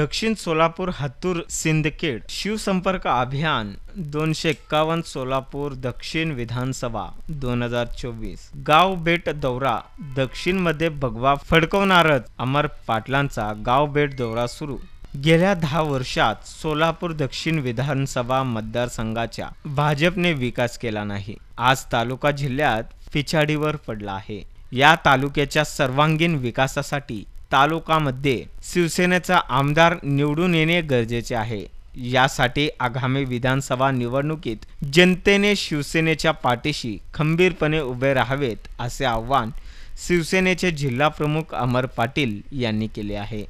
दक्षिण सोलापूर हत्तूर सिंदखेड शिवसंपर्क अभियान 251 सोलापूर दक्षिण विधानसभा 2024 गाव भेट दौरा दक्षिण मध्ये भगवा फडकवणारच अमर पाटलांचा गाव भेट दौरा सुरू। गेल्या 10 वर्षात सोलापूर दक्षिण विधानसभा मतदारसंघाच्या भाजपने विकास केला नाही। आज तालुका जिल्ह्यात पिछाडीवर पडला आहे। या तालुक्याच्या सर्वांगीण विकासासाठी तालुकामध्ये शिवसेनेचा आमदार निवडून येणे गरजेचे आहे। यासाठी आगामी विधानसभा निवडणुकीत जनतेने शिवसेनेच्या पाठीशी खंबीरपणे उभे राहावेत असे आवाहन शिवसेनेचे जिल्हा प्रमुख अमर पाटील यांनी केले आहे।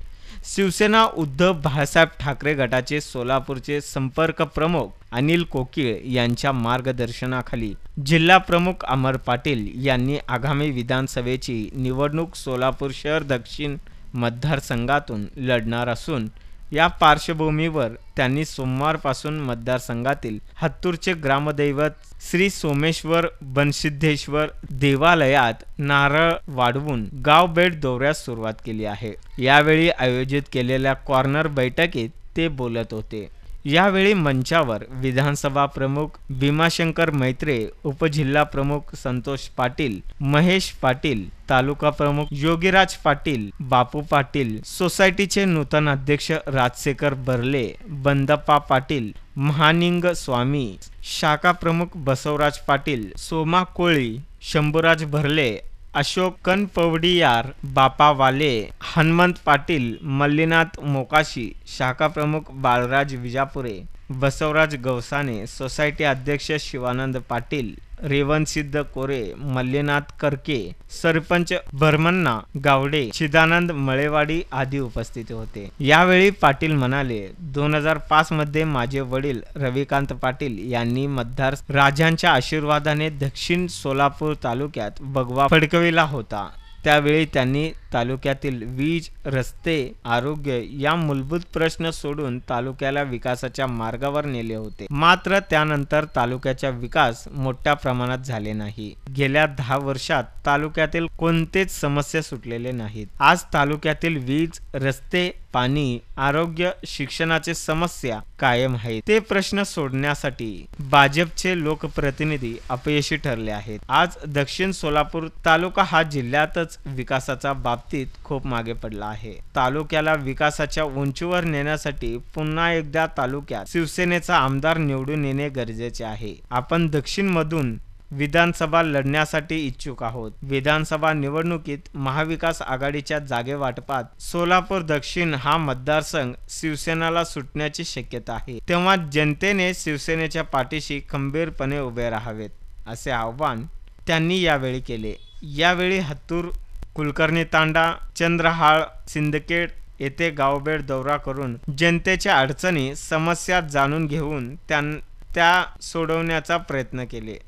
शिवसेना उद्धव बाळासाहेब ठाकरे गटाचे सोलापूरचे संपर्क प्रमुख अनिल कोकीळ यांच्या मार्गदर्शनाखाली जिल्हा प्रमुख अमर पाटील यांनी आगामी विधानसभेची निवडणूक सोलापूर शहर दक्षिण मतदारसंघातून लढणार असून या पार्श्वभूमीवर त्यांनी सोमवारपासून मतदारसंघातील हत्तूरचे ग्रामदैवत श्री सोमेश्वर बनसिद्धेश्वर देवालयात नारळ वाढवून गाव भेट दौऱ्यास सुरुवात केली आहे। यावेळी आयोजित केलेल्या कॉर्नर बैठकीत ते बोलत होते। यावेळी मंचावर विधानसभा प्रमुख भीमाशंकर मैत्रे, उपजिल्हा प्रमुख संतोष पाटील, महेश पाटील, तालुका प्रमुख योगीराज पाटील, बापू पाटील, सोसायटीचे नूतन अध्यक्ष राजशेखर बर्ले, बंदप्पा पाटील, महानिंग स्वामी, शाखा प्रमुख बसवराज पाटील, सोमा कोळी, शंभूराज भरले, अशोक कनपवडियार, बापा वाले, हनुमंत पाटील, मल्लीनाथ मोकाशी, शाखा प्रमुख बाळराज विजापुरे, बसवराज गवसाने, सोसायटी अध्यक्ष शिवानंद पाटील, रेवणसिद्ध कोरे, मल्लीनाथ करके, सरपंच भरमन्ना गावडे, चिदानंद मळेवाडी आदी उपस्थित होते। यावेळी पाटील म्हणाले, 2005 मध्ये माझे वडील रविकांत पाटील यांनी मतदार राजांच्या आशीर्वादाने दक्षिण सोलापूर तालुक्यात भगवा फडकविला होता। त्यावेळी त्यांनी तालुक्यातील वीज, रस्ते, आरोग्य या मूलभूत प्रश्न सोडून तालुक्याला विकासाच्या मार्गावर नेले होते। मात्र त्यानंतर तालुक्याचा विकास मोठ्या प्रमाणात झाले नाही। गेल्या 10 वर्षात तालुक्यातील कोणतेच समस्या सुटलेले नाहीत। आज तालुक्यातील वीज, रस्ते, पाणी, आरोग्य, शिक्षणाचे समस्या कायम आहेत। ते प्रश्न सोडण्यासाठी भाजपचे लोकप्रतिनिधी अपयशी ठरले आहेत। आज दक्षिण सोलापूर तालुका हा जिल्ह्यातच विकासाच्या बाबतीत खूप मागे पडला आहे। तालुक्याला विकासाच्या उंचीवर नेण्यासाठी पुन्हा एकदा तालुक्यात शिवसेनेचा आमदार निवडून येणे गरजेचे आहे। आपण दक्षिण मधून विधानसभा लढण्यासाठी इच्छुक आहोत। विधानसभा निवडणुकीत महाविकास आघाडीच्या जागे वाटपात सोलापूर दक्षिण हा मतदारसंघ शिवसेनेला सुटण्याची शक्यता आहे। तेव्हा जनतेने शिवसेनेच्या पाठीशी खंबीरपणे उभे राहावेत असे आवाहन त्यांनी यावेळी केले। यावेळी हत्तूर, कुलकर्णी तांडा, चंद्रहाळ, सिंदखेड येथे गावभेट दौरा करून जनतेच्या अडचणी, समस्या जाणून घेऊन त्या सोडवण्याचा प्रयत्न केले।